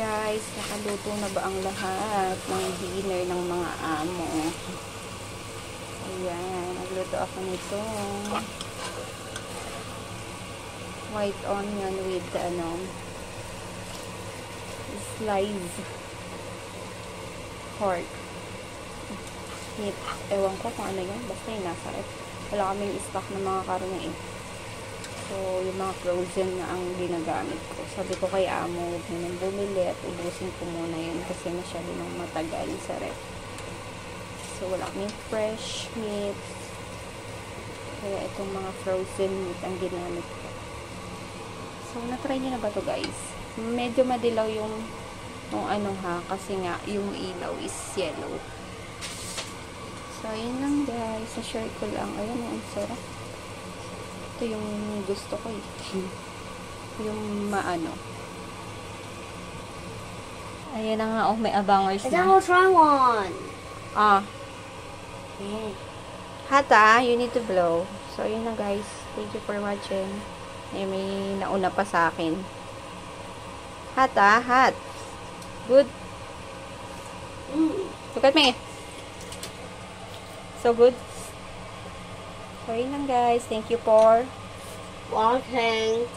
guys, nakaluto na ba ang lahat ng dinner ng mga amo? Ayan, nagluto ako nito. White onion with sliced pork. Meat. Ewan ko kung ano yun. Basta yung nasa ref. Wala kaming stock ng mga karne eh. So, yung mga frozen na ang ginagamit ko. Sabi ko kay amo, huwag mo nang bumili at ubusin ko muna yun kasi masyado nang matagal sa ref. So, wala kaming fresh meat. Kaya itong mga frozen meat ang ginamit ko. So, na-try nyo na ba to guys? Medyo madilaw yung kasi nga, yung ilaw is yellow. So, yun lang guys. Sa-share ko lang. Ayan, ang sarap. Ito yung gusto ko eh. Yung maano. Ayan na nga, may abangers na. I will try one. Hata, you need to blow. So, yun na guys. Thank you for watching. May nauna pa sa akin. Hot. Good. Look at me. So good. So, yun lang guys. Thank you for watching.